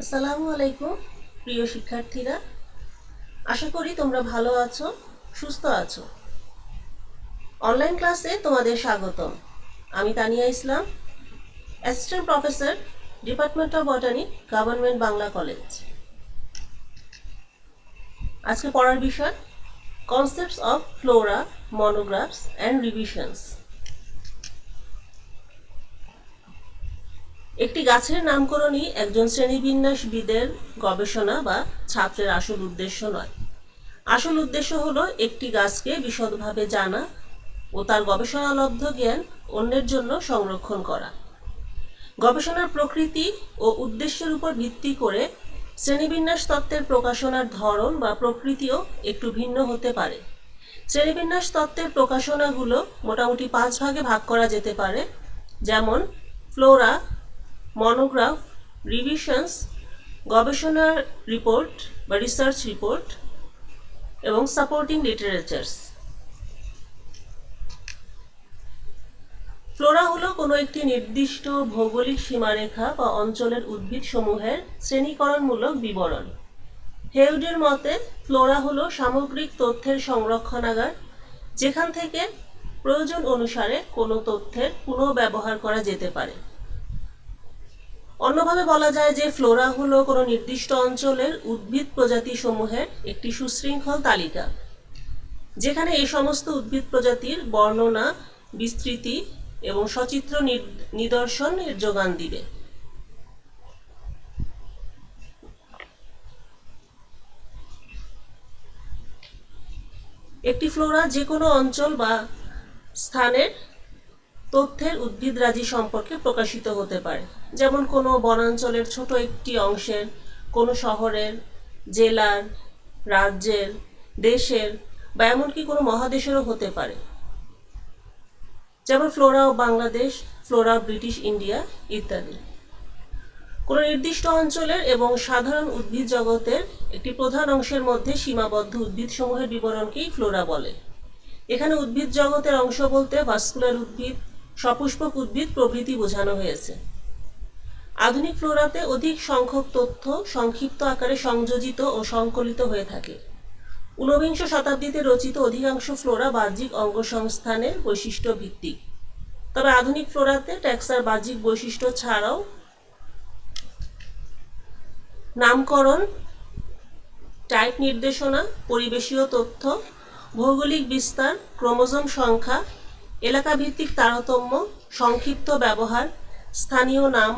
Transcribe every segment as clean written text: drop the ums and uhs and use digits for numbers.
আসসালামু আলাইকুম প্রিয় শিক্ষার্থীরা, আশা করি তোমরা ভালো আছো, সুস্থ আছো। অনলাইন ক্লাসে তোমাদের স্বাগতম। আমি Tania Islam, assistant professor, department of botany, government Bangla college. আজকে পড়ার বিষয় concepts of flora, monographs and revisions. একটি গাছের নামকরণই একজন শ্রেণীবিন্যাসবিদের গবেষণা বা ছাত্রের আসল উদ্দেশ্য নয়। আসল উদ্দেশ্য হলো একটি গাছকে বিশদভাবে জানা ও তার গবেষণালব্ধ জ্ঞান অন্যের জন্য সংরক্ষণ করা। গবেষণার প্রকৃতি ও উদ্দেশ্যের উপর ভিত্তি করে শ্রেণীবিন্যাস তত্ত্বের প্রকাশনার ধরন বা প্রকৃতিও একটু ভিন্ন হতে পারে। শ্রেণীবিন্যাস তত্ত্বের প্রকাশনাগুলো মোটামুটি 5 ভাগে ভাগ করা যেতে পারে, যেমন ফ্লোরা, মনোগ্রাফ, রিভিশনস, গবেষণার রিপোর্ট বা রিসার্চ রিপোর্ট এবং সাপোর্টিং লিটারেচার্স। ফ্লোরা হলো কোনো একটি নির্দিষ্ট ভৌগোলিক সীমারেখা বা অঞ্চলের উদ্ভিদসমূহের শ্রেণীকরণমূলক বিবরণ। হেউডের মতে ফ্লোরা হলো সামগ্রিক তথ্যের সংরক্ষণাগার, যেখান থেকে প্রয়োজন অনুসারে কোনো তথ্যের পুনঃব্যবহার করা যেতে পারে। অন্যভাবে বলা যায় যে ফ্লোরা হলো কোনো নির্দিষ্ট অঞ্চলের উদ্ভিদ প্রজাতিসমূহের একটি সুশৃঙ্খল তালিকা, যেখানে এই সমস্ত উদ্ভিদ প্রজাতির বর্ণনা, বিস্তৃতি এবং সচিত্র নিদর্শনের যোগান দিবে। একটি ফ্লোরা যে কোনো অঞ্চল বা স্থানের তথ্যের উদ্ভিদরাজি সম্পর্কে প্রকাশিত হতে পারে, যেমন কোনো বনাঞ্চলের ছোট একটি অংশের, কোনো শহরের, জেলার, রাজ্যের, দেশের বা এমনকি কোনো মহাদেশেরও হতে পারে, যেমন Flora of Bangladesh, Flora of British India ইত্যাদি। কোনো নির্দিষ্ট অঞ্চলের এবং সাধারণ উদ্ভিদ জগতের একটি প্রধান অংশের মধ্যে সীমাবদ্ধ উদ্ভিদসমূহের বিবরণকেই ফ্লোরা বলে। এখানে উদ্ভিদ জগতের অংশ বলতে ভাস্কুলার উদ্ভিদ, সপুষ্পক উদ্ভিদ প্রভৃতি বোঝানো হয়েছে। আধুনিক ফ্লোরাতে অধিক সংখ্যক তথ্য সংক্ষিপ্ত আকারে সংযোজিত ও সংকলিত হয়ে থাকে। ঊনবিংশ শতাব্দীতে রচিত অধিকাংশ ফ্লোরা বাহ্যিক অঙ্গসংস্থানের বৈশিষ্ট্য ভিত্তিক, তবে আধুনিক ফ্লোরাতে ট্যাক্সার বাহ্যিক বৈশিষ্ট্য ছাড়াও নামকরণ, টাইপ নির্দেশনা, পরিবেশীয় তথ্য, ভৌগোলিক বিস্তার, ক্রোমোজোম সংখ্যা, এলাকাভিত্তিক তারতম্য, সংক্ষিপ্ত ব্যবহার, স্থানীয় নাম,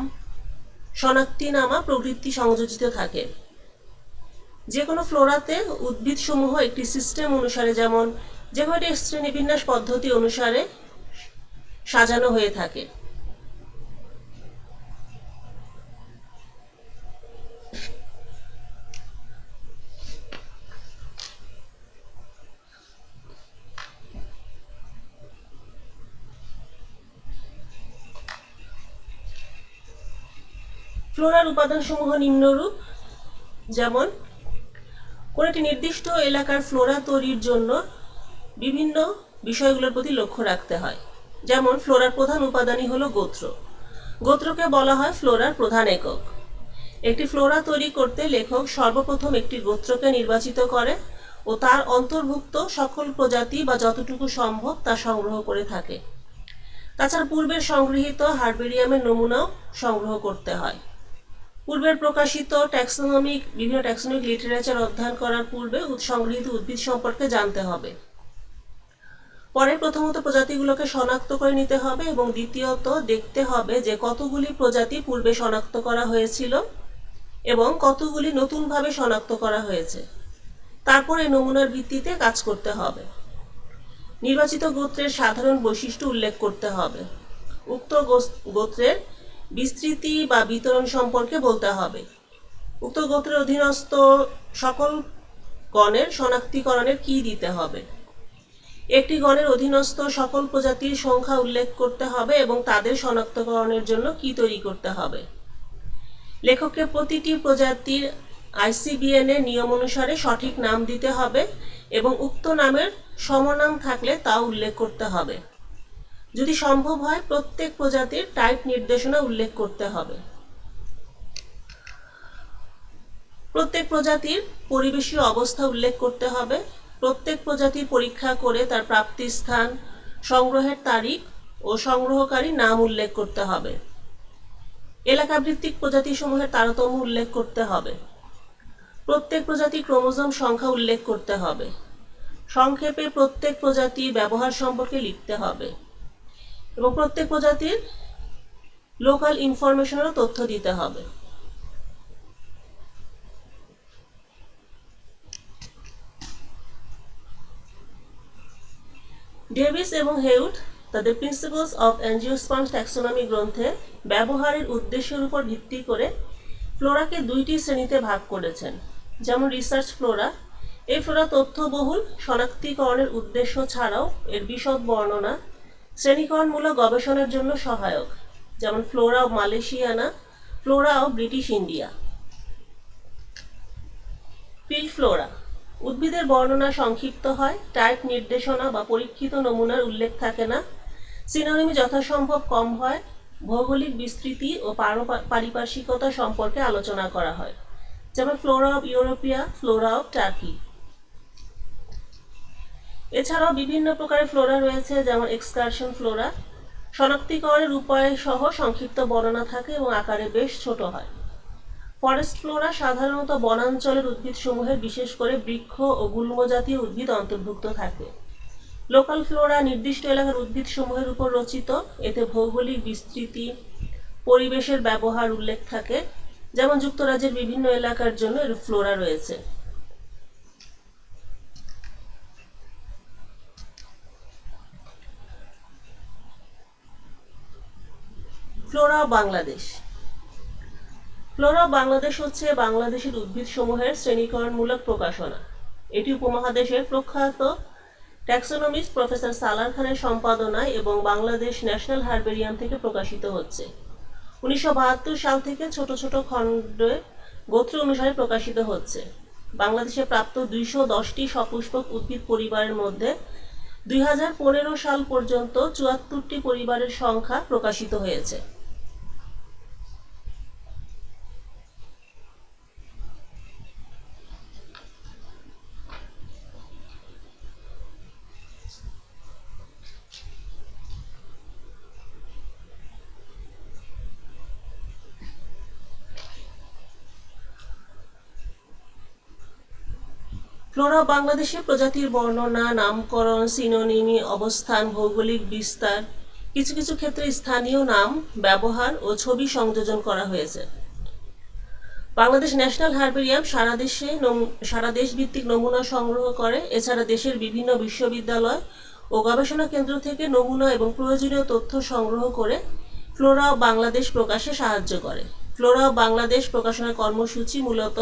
শনাক্তিনামা প্রভৃতি সংযোজিত থাকে। যে কোনো ফ্লোরাতে উদ্ভিদসমূহ একটি সিস্টেম অনুসারে, যেমন যে কোনো একটি শ্রেণীবিন্যাস পদ্ধতি অনুসারে সাজানো হয়ে থাকে। ফ্লোরার উপাদানসমূহ নিম্নরূপ, যেমন কোনো একটি নির্দিষ্ট এলাকার ফ্লোরা তৈরির জন্য বিভিন্ন বিষয়গুলোর প্রতি লক্ষ্য রাখতে হয়। যেমন ফ্লোরার প্রধান উপাদানই হলো গোত্র। গোত্রকে বলা হয় ফ্লোরার প্রধান একক। একটি ফ্লোরা তৈরি করতে লেখক সর্বপ্রথম একটি গোত্রকে নির্বাচিত করে ও তার অন্তর্ভুক্ত সকল প্রজাতি বা যতটুকু সম্ভব তা সংগ্রহ করে থাকে। তাছাড়া পূর্বের সংগৃহীত হার্বেরিয়ামের নমুনাও সংগ্রহ করতে হয়। পূর্বের প্রকাশিত বিভিন্ন ট্যাক্সোনমিক লিটারেচার অধ্যয়ন করার পূর্বে সংগৃহীত উদ্ভিদ সম্পর্কে জানতে হবে। পরে প্রথমত প্রজাতিগুলোকে শনাক্ত করে নিতে হবে এবং দ্বিতীয়ত দেখতে হবে যে কতগুলি প্রজাতি পূর্বে শনাক্ত করা হয়েছিল এবং কতগুলি নতুনভাবে শনাক্ত করা হয়েছে। তারপরে নমুনার ভিত্তিতে কাজ করতে হবে। নির্বাচিত গোত্রের সাধারণ বৈশিষ্ট্য উল্লেখ করতে হবে। উক্ত গোত্রের বিস্তৃতি বা বিতরণ সম্পর্কে বলতে হবে। উক্ত গোত্রের অধীনস্থ সকল গণের শনাক্তিকরণের কি দিতে হবে। একটি গণের অধীনস্থ সকল প্রজাতির সংখ্যা উল্লেখ করতে হবে এবং তাদের শনাক্তকরণের জন্য কি তৈরি করতে হবে। লেখককে প্রতিটি প্রজাতির ICBN এর নিয়ম অনুসারে সঠিক নাম দিতে হবে এবং উক্ত নামের সমনাম থাকলে তা উল্লেখ করতে হবে। যদি সম্ভব হয় প্রত্যেক প্রজাতির টাইপ নির্দেশনা উল্লেখ করতে হবে। প্রত্যেক প্রজাতির পরিবেশীয় অবস্থা উল্লেখ করতে হবে। প্রত্যেক প্রজাতির পরীক্ষা করে তার প্রাপ্তি স্থান, সংগ্রহের তারিখ ও সংগ্রহকারী নাম উল্লেখ করতে হবে। এলাকাভিত্তিক প্রজাতিসমূহের তারতম্য উল্লেখ করতে হবে। প্রত্যেক প্রজাতির ক্রোমোজোম সংখ্যা উল্লেখ করতে হবে। সংক্ষেপে প্রত্যেক প্রজাতির ব্যবহার সম্পর্কে লিখতে হবে এবং প্রত্যেক প্রজাতির লোকাল ইনফরমেশনেরও তথ্য দিতে হবে। ডেভিস এবং হেউড তাদের প্রিন্সিপলস অফ অ্যাঞ্জিওস্পার্ম ট্যাক্সোনমি গ্রন্থে ব্যবহারের উদ্দেশ্যের উপর ভিত্তি করে ফ্লোরাকে দুইটি শ্রেণীতে ভাগ করেছেন। যেমন রিসার্চ ফ্লোরা, এই ফ্লোরা তথ্যবহুল শনাক্তিকরণের উদ্দেশ্য ছাড়াও এর বিশদ বর্ণনা শ্রেণীকরণমূলক গবেষণার জন্য সহায়ক, যেমন flora of Malaysiana, flora of British India. Field flora, উদ্ভিদের বর্ণনা সংক্ষিপ্ত হয়, টাইপ নির্দেশনা বা পরীক্ষিত নমুনার উল্লেখ থাকে না, সিনোনিমি যথাসম্ভব কম হয়, ভৌগোলিক বিস্তৃতি ও পারিপার্শ্বিকতা সম্পর্কে আলোচনা করা হয়, যেমন flora of Europaea, flora of Turkey. এছাড়াও বিভিন্ন প্রকারের ফ্লোরা রয়েছে, যেমন এক্সকারশন ফ্লোরা, শনাক্তিকরণের উপায় সহ সংক্ষিপ্ত বর্ণনা থাকে এবং আকারে বেশ ছোট হয়। ফরেস্ট ফ্লোরা সাধারণত বনাঞ্চলের উদ্ভিদসমূহের, বিশেষ করে বৃক্ষ ও গুল্ম জাতীয় উদ্ভিদ অন্তর্ভুক্ত থাকে। লোকাল ফ্লোরা নির্দিষ্ট এলাকার উদ্ভিদসমূহের উপর রচিত, এতে ভৌগোলিক বিস্তৃতি, পরিবেশের ব্যবহার উল্লেখ থাকে, যেমন যুক্তরাজ্যের বিভিন্ন এলাকার জন্য এর ফ্লোরা রয়েছে। Flora of Bangladesh. Flora of Bangladesh হচ্ছে বাংলাদেশের উদ্ভিদসমূহের শ্রেণীকরণমূলক প্রকাশনা। এটি উপমহাদেশের প্রখ্যাত ট্যাক্সোনমিস্ট প্রফেসর সালার খানের সম্পাদনায় এবং বাংলাদেশ ন্যাশনাল হার্বেরিয়াম থেকে প্রকাশিত হচ্ছে। 1972 সাল থেকে ছোট ছোট খণ্ডে গোত্র অনুসারে প্রকাশিত হচ্ছে। বাংলাদেশে প্রাপ্ত 210টি সপুষ্পক উদ্ভিদ পরিবারের মধ্যে 2015 সাল পর্যন্ত 74টি পরিবারের সংখ্যা প্রকাশিত হয়েছে। ফ্লোরা বাংলাদেশে প্রজাতির বর্ণনা, নামকরণ, সিনোনিমি, অবস্থান, ভৌগোলিক বিস্তার, কিছু কিছু ক্ষেত্রে স্থানীয় নাম ব্যবহার ও ছবি সংযোজন করা হয়েছে। বাংলাদেশ ন্যাশনাল হার্বেরিয়াম সারা দেশ ভিত্তিক নমুনা সংগ্রহ করে। এছাড়া দেশের বিভিন্ন বিশ্ববিদ্যালয় ও গবেষণা কেন্দ্র থেকে নমুনা এবং প্রয়োজনীয় তথ্য সংগ্রহ করে ফ্লোরা অব বাংলাদেশ প্রকাশে সাহায্য করে। ফ্লোরা অব বাংলাদেশ প্রকাশনার কর্মসূচি মূলত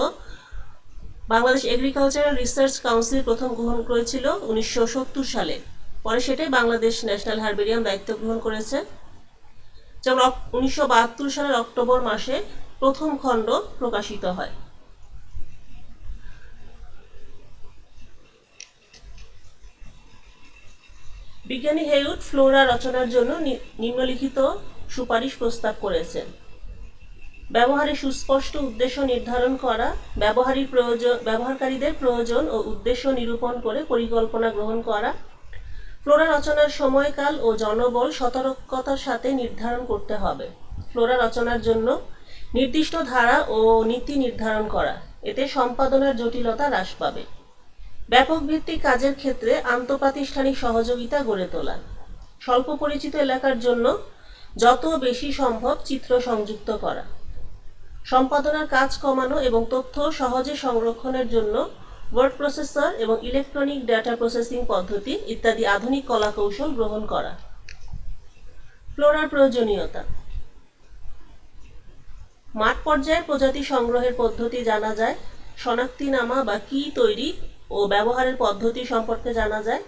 বাংলাদেশ এগ্রিকালচারাল রিসার্চ কাউন্সিল প্রথম গ্রহণ করেছিল 1970 সালে। পরে সেটাই বাংলাদেশ ন্যাশনাল হার্বেরিয়াম দায়িত্ব গ্রহণ করেছে। যেমন 1972 সালের অক্টোবর মাসে প্রথম খণ্ড প্রকাশিত হয়। বিজ্ঞানী হেউড ফ্লোরা রচনার জন্য নিম্নলিখিত সুপারিশ প্রস্তাব করেছেন: ব্যবহারের সুস্পষ্ট উদ্দেশ্য নির্ধারণ করা, ব্যবহারকারীদের প্রয়োজন ও উদ্দেশ্য নিরূপণ করে পরিকল্পনা গ্রহণ করা, ফ্লোরা রচনার সময়কাল ও জনবল সতর্কতার সাথে নির্ধারণ করতে হবে। ফ্লোরা রচনার জন্য নির্দিষ্ট ধারা ও নীতি নির্ধারণ করা, এতে সম্পাদনার জটিলতা হ্রাস পাবে। ব্যাপক ভিত্তিক কাজের ক্ষেত্রে আন্তঃপ্রাতিষ্ঠানিক সহযোগিতা গড়ে তোলা, স্বল্প পরিচিত এলাকার জন্য যত বেশি সম্ভব চিত্র সংযুক্ত করা, সম্পাদনার কাজ কমানো এবং তথ্য সহজে সংরক্ষণের জন্য ওয়ার্ড প্রসেসর এবং ইলেকট্রনিক ডেটা প্রসেসিং পদ্ধতি ইত্যাদি আধুনিক কলাকৌশল গ্রহণ করা। ফ্লোরার প্রয়োজনীয়তা: মাঠ পর্যায়ে প্রজাতি সংগ্রহের পদ্ধতি জানা যায়, শনাক্তিনামা বা কি তৈরি ও ব্যবহারের পদ্ধতি সম্পর্কে জানা যায়,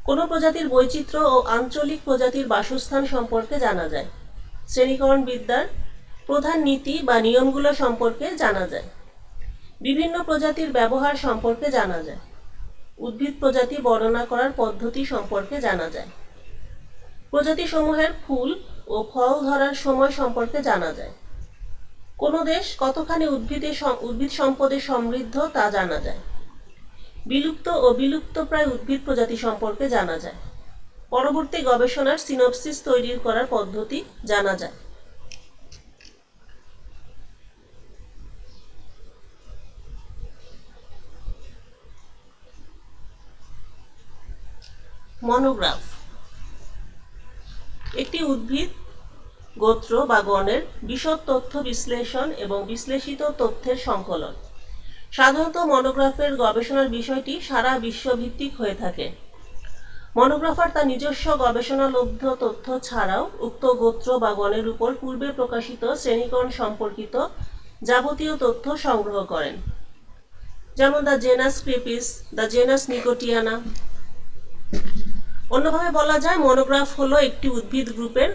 কোনো প্রজাতির বৈচিত্র্য ও আঞ্চলিক প্রজাতির বাসস্থান সম্পর্কে জানা যায়, শ্রেণীকরণ বিদ্যার প্রধান নীতি বা নিয়মগুলো সম্পর্কে জানা যায়, বিভিন্ন প্রজাতির ব্যবহার সম্পর্কে জানা যায়, উদ্ভিদ প্রজাতি বর্ণনা করার পদ্ধতি সম্পর্কে জানা যায়, প্রজাতিসমূহের ফুল ও ফল ধরার সময় সম্পর্কে জানা যায়, কোনো দেশ কতখানি উদ্ভিদ সম্পদে সমৃদ্ধ তা জানা যায়। বিলুপ্ত ও বিলুপ্তপ্রায় উদ্ভিদ প্রজাতি সম্পর্কে জানা যায়। পরবর্তী গবেষণার সিনপসিস তৈরি করার পদ্ধতি জানা যায়। মনোগ্রাফ একটি উদ্ভিদ গোত্র বা গণের বিশদ তথ্য বিশ্লেষণ এবং বিশ্লেষিত তথ্যের সংকলন। সাধারণত মনোগ্রাফের গবেষণার বিষয়টি সারা বিশ্বভিত্তিক হয়ে থাকে। মনোগ্রাফার তার নিজস্ব গবেষণালব্ধ তথ্য ছাড়াও উক্ত গোত্র বা গণের উপর পূর্বে প্রকাশিত শ্রেণীকরণ সম্পর্কিত যাবতীয় তথ্য সংগ্রহ করেন, যেমন দ্য জেনাস ক্রিপিস, দ্য জেনাস নিকোটিয়ানা। অন্যভাবে বলা যায়, মনোগ্রাফ হলো একটি উদ্ভিদ গ্রুপের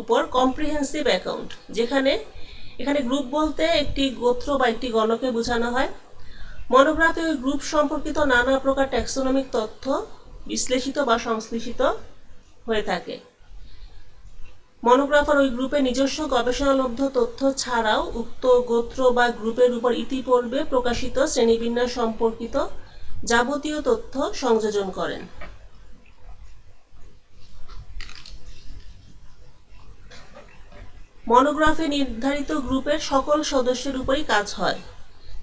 উপর কম্প্রিহেন্সিভ অ্যাকাউন্ট, এখানে গ্রুপ বলতে একটি গোত্র বা একটি গণকে বোঝানো হয়। মনোগ্রাফে ওই গ্রুপ সম্পর্কিত নানা প্রকার ট্যাক্সোনমিক তথ্য বিশ্লেষিত বা সংশ্লেষিত হয়ে থাকে। মনোগ্রাফার ওই গ্রুপে নিজস্ব গবেষণালব্ধ তথ্য ছাড়াও উক্ত গোত্র বা গ্রুপের উপর ইতিপূর্বে প্রকাশিত শ্রেণীবিন্যাস সম্পর্কিত যাবতীয় তথ্য সংযোজন করেন। মনোগ্রাফে নির্ধারিত গ্রুপের সকল সদস্যের উপরই কাজ হয়।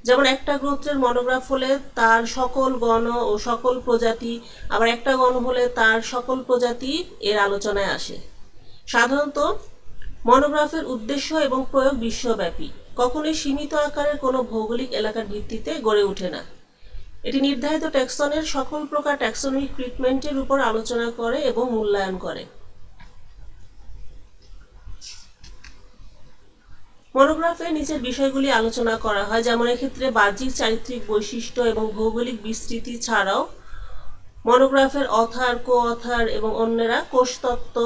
যেমন একটা গোত্রের মনোগ্রাফ হলে তার সকল গণ ও সকল প্রজাতি, আবার একটা গণ হলে তার সকল প্রজাতি এর আলোচনায় আসে। সাধারণত মনোগ্রাফের উদ্দেশ্য এবং প্রয়োগ বিশ্বব্যাপী, কখনোই সীমিত আকারের কোনো ভৌগোলিক এলাকার ভিত্তিতে গড়ে ওঠে না। এটি নির্ধারিত ট্যাক্সনের সকল প্রকার ট্যাক্সোনমিক ট্রিটমেন্টের উপর আলোচনা করে এবং মূল্যায়ন করে। মনোগ্রাফে নিচের বিষয়গুলি আলোচনা করা হয়, যেমন এক্ষেত্রে বাহ্যিক চারিত্রিক বৈশিষ্ট্য এবং ভৌগোলিক বিস্তৃতি ছাড়াও মনোগ্রাফের অথার, কো অথার এবং অন্যরা কোষতত্ত্ব,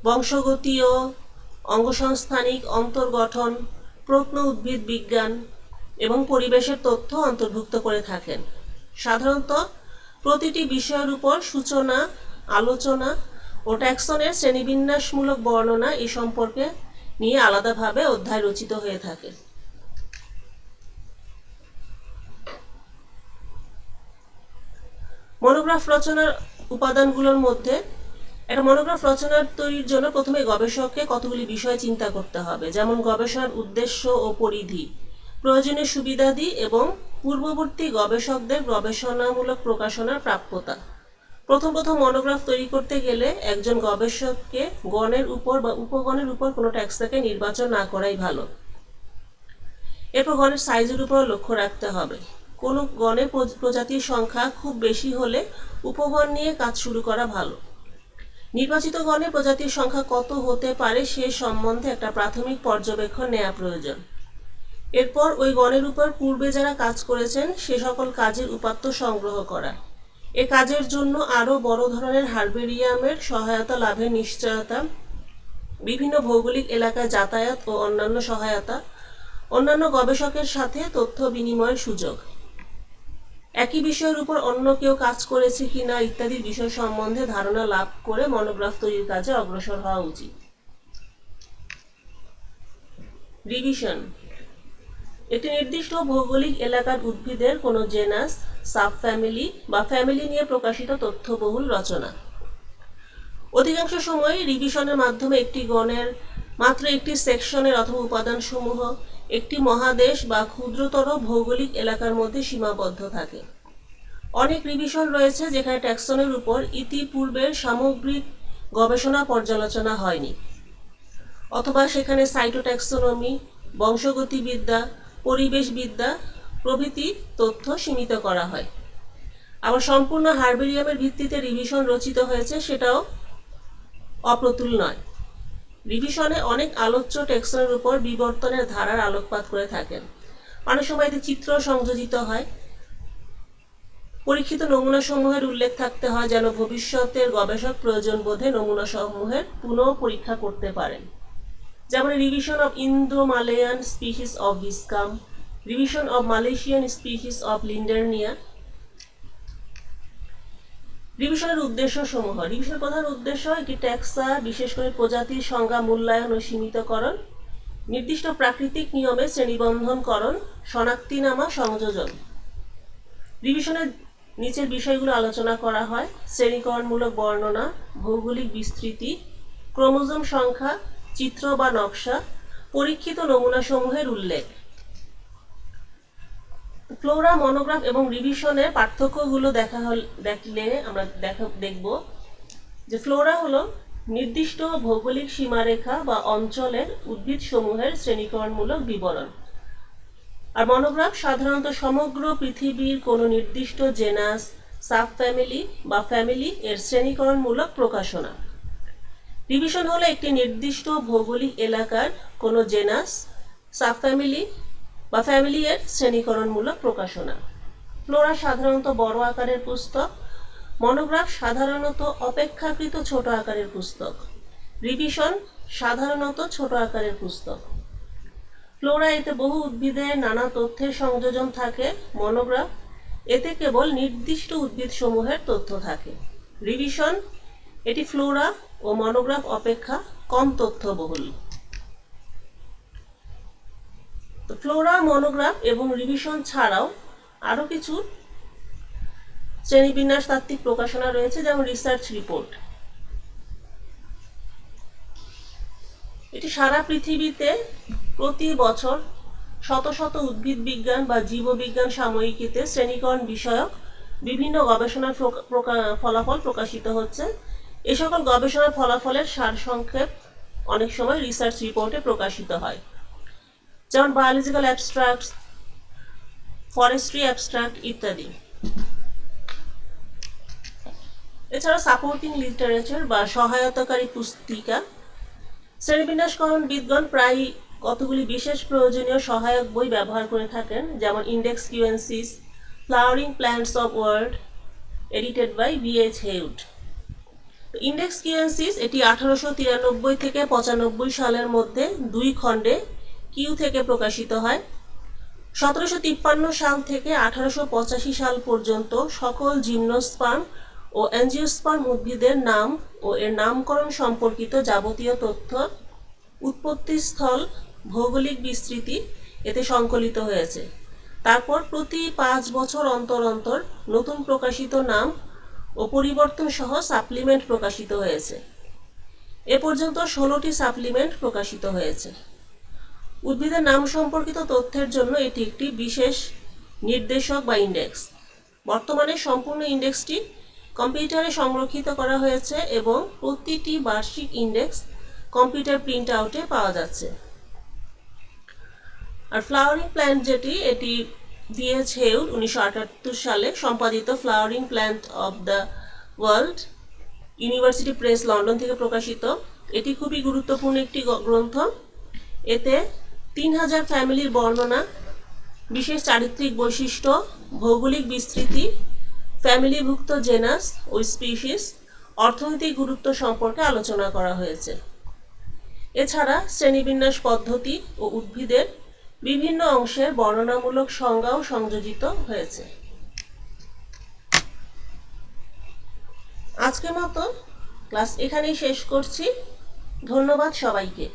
বংশগতীয়, অঙ্গসংস্থানিক, অন্তর্গঠন, প্রত্ন উদ্ভিদ বিজ্ঞান এবং পরিবেশের তথ্য অন্তর্ভুক্ত করে থাকেন। সাধারণত প্রতিটি বিষয়ের উপর সূচনা, আলোচনা ও ট্যাক্সনের শ্রেণীবিন্যাসমূলক বর্ণনা এই সম্পর্কে নিয়ে আলাদাভাবে অধ্যায় রচিত হয়ে থাকে। মনোগ্রাফ রচনার উপাদানগুলোর মধ্যে একটা মনোগ্রাফ রচনার তৈরির জন্য প্রথমে গবেষককে কতগুলি বিষয় চিন্তা করতে হবে, যেমন গবেষণার উদ্দেশ্য ও পরিধি, প্রয়োজনীয় সুবিধাদি এবং পূর্ববর্তী গবেষকদের গবেষণামূলক প্রকাশনার প্রাপ্যতা। প্রথম মনোগ্রাফ তৈরি করতে গেলে একজন গবেষককে গণের উপর বা উপগণের উপর কোনো ট্যাক্সকে নির্বাচন না করাই ভালো। এরপর গণের সাইজের উপর লক্ষ্য রাখতে হবে। কোনো গণের প্রজাতির সংখ্যা খুব বেশি হলে উপগণ নিয়ে কাজ শুরু করা ভালো। নির্বাচিত গণের প্রজাতির সংখ্যা কত হতে পারে সে সম্বন্ধে একটা প্রাথমিক পর্যবেক্ষণ নেওয়া প্রয়োজন। এরপর ওই গণের উপর পূর্বে যারা কাজ করেছেন সে সকল কাজের উপাত্ত সংগ্রহ করা। এ কাজের জন্য আরও বড় ধরনের হার্বেরিয়ামের সহায়তা লাভের নিশ্চয়তা, বিভিন্ন ভৌগোলিক এলাকায় যাতায়াত ও অন্যান্য সহায়তা, অন্যান্য গবেষকের সাথে তথ্য বিনিময়ের সুযোগ, একই বিষয়ের উপর অন্য কেউ কাজ করেছে কিনা ইত্যাদি বিষয় সম্বন্ধে ধারণা লাভ করে মনোগ্রাফ তৈরির কাজে অগ্রসর হওয়া উচিত। রিভিশন একটি নির্দিষ্ট ভৌগোলিক এলাকার উদ্ভিদের কোনো জেনাস, সাবফ্যামিলি বা ফ্যামিলি নিয়ে প্রকাশিত তথ্যবহুল রচনা। অধিকাংশ সময় রিভিশনের মাধ্যমে একটি গণের মাত্র একটি সেকশনের অথবা উপাদানসমূহ একটি মহাদেশ বা ক্ষুদ্রতর ভৌগোলিক এলাকার মধ্যে সীমাবদ্ধ থাকে। অনেক রিভিশন রয়েছে যেখানে ট্যাক্সনের উপর ইতিপূর্বের সামগ্রিক গবেষণা পর্যালোচনা হয়নি, অথবা সেখানে সাইটোট্যাক্সোনমি, বংশগতিবিদ্যা, পরিবেশবিদ্যা প্রভৃতি তথ্য সীমিত করা হয়। আবার সম্পূর্ণ হার্বেরিয়ামের ভিত্তিতে রিভিশন রচিত হয়েছে, সেটাও অপ্রতুল নয়। রিভিশনে অনেক আলোচ্য টেক্সনের উপর বিবর্তনের ধারার আলোকপাত করে থাকেন। অনেক সময় এতে চিত্র সংযোজিত হয়। পরীক্ষিত নমুনাসমূহের উল্লেখ থাকতে হয় যেন ভবিষ্যতের গবেষক প্রয়োজন বোধে নমুনাসমূহের পুনঃ পরীক্ষা করতে পারেন। যেমন revision of Indo-Malayan species of Viscum, revision of Malaysian species of Lindernia. রিভিশনের উদ্দেশ্য সমূহ। রিভিশনের প্রধান উদ্দেশ্য একটি ট্যাক্সা, বিশেষ করে প্রজাতির সংজ্ঞা মূল্যায়ন ও সীমিতকরণ নির্দিষ্ট প্রাকৃতিক নিয়মে শ্রেণীবন্ধনকরণ, শনাক্তিনামা, সংযোজন। রিভিশনের নিচের বিষয়গুলো আলোচনা করা হয়: শ্রেণীকরণমূলক বর্ণনা, ভৌগোলিক বিস্তৃতি, ক্রোমোজোম সংখ্যা, চিত্র বা নকশা, পরীক্ষিত নমুনাসমূহের উল্লেখ। ফ্লোরা, মনোগ্রাফ এবং রিভিশনের পার্থক্যগুলো দেখলে আমরা দেখব যে ফ্লোরা হলো নির্দিষ্ট ভৌগোলিক সীমারেখা বা অঞ্চলের উদ্ভিদসমূহের শ্রেণীকরণমূলক বিবরণ, আর মনোগ্রাফ সাধারণত সমগ্র পৃথিবীর কোনো নির্দিষ্ট জেনাস, সাবফ্যামিলি বা ফ্যামিলি এর শ্রেণীকরণমূলক প্রকাশনা। রিভিশন হলো একটি নির্দিষ্ট ভৌগোলিক এলাকার কোনো জেনাস, সাবফ্যামিলি বা ফ্যামিলি এর শ্রেণীকরণমূলক প্রকাশনা। ফ্লোরা সাধারণত বড় আকারের পুস্তক, মনোগ্রাফ সাধারণত অপেক্ষাকৃত ছোট আকারের পুস্তক, রিভিশন সাধারণত ছোট আকারের পুস্তক। ফ্লোরা এতে বহু উদ্ভিদের নানা তথ্যের সংযোজন থাকে, মনোগ্রাফ এতে কেবল নির্দিষ্ট উদ্ভিদসমূহের তথ্য থাকে। রিভিশন এটি ফ্লোরা ও মনোগ্রাফ অপেক্ষা কম তথ্যবহুল। ফ্লোরা, মনোগ্রাফ এবং রিভিশন ছাড়াও আরও কিছু শ্রেণীবিন্যাসতাত্ত্বিক প্রকাশনা রয়েছে, যেমন রিসার্চ রিপোর্ট। এটি সারা পৃথিবীতে প্রতি বছর শত শত উদ্ভিদ বিজ্ঞান বা জীববিজ্ঞান সাময়িকীতে শ্রেণীকরণ বিষয়ক বিভিন্ন গবেষণার ফলাফল প্রকাশিত হচ্ছে। এ সকল গবেষণার ফলাফলের সারসংক্ষেপ অনেক সময় রিসার্চ রিপোর্টে প্রকাশিত হয়, যেমন বায়োলজিক্যাল অ্যাবস্ট্রাক্ট, ফরেস্ট্রি অ্যাবস্ট্রাক্ট ইত্যাদি। এছাড়া সাপোর্টিং লিটারেচার বা সহায়তাকারী পুস্তিকা। শ্রেণীবিন্যাসকরণবিদগণ প্রায় কতগুলি বিশেষ প্রয়োজনীয় সহায়ক বই ব্যবহার করে থাকেন, যেমন index Kewensis, flowering plants of world, edited by VH Heywood. Index Kewensis এটি 1893 থেকে 95 সালের মধ্যে 2 খণ্ডে কিউ থেকে প্রকাশিত হয়। 1753 সাল থেকে 1885 সাল পর্যন্ত সকল জিমনোস্পার্ম ও অ্যাঞ্জিওস্পার্ম উদ্ভিদের নাম ও এর নামকরণ সম্পর্কিত যাবতীয় তথ্য, উৎপত্তিস্থল, ভৌগোলিক বিস্তৃতি এতে সংকলিত হয়েছে। তারপর প্রতি 5 বছর অন্তর অন্তর নতুন প্রকাশিত নাম ও পরিবর্তন সহ সাপ্লিমেন্ট প্রকাশিত হয়েছে। এ পর্যন্ত 16টি সাপ্লিমেন্ট প্রকাশিত হয়েছে। উদ্ভিদের নাম সম্পর্কিত তথ্যের জন্য এটি একটি বিশেষ নির্দেশক বা ইন্ডেক্স। বর্তমানে সম্পূর্ণ ইন্ডেক্সটি কম্পিউটারে সংরক্ষিত করা হয়েছে এবং প্রতিটি বার্ষিক ইন্ডেক্স কম্পিউটার প্রিন্ট আউটে পাওয়া যাচ্ছে। আর ফ্লাওয়ারিং প্ল্যান্ট এটি VH হেউড 1978 সালে সম্পাদিত flowering plant of the world, university press London থেকে প্রকাশিত। এটি খুবই গুরুত্বপূর্ণ একটি গ্রন্থ। এতে 3000 ফ্যামিলির বর্ণনা, বিশেষ চারিত্রিক বৈশিষ্ট্য, ভৌগোলিক বিস্তৃতি, ফ্যামিলিভুক্ত জেনাস ও স্পিসিস, অর্থনৈতিক গুরুত্ব সম্পর্কে আলোচনা করা হয়েছে। এছাড়া শ্রেণীবিন্যাস পদ্ধতি ও উদ্ভিদের বিভিন্ন অংশের বর্ণনামূলক সংজ্ঞাও সংযোজিত হয়েছে। আজকের মতো ক্লাস এখানেই শেষ করছি। ধন্যবাদ সবাইকে।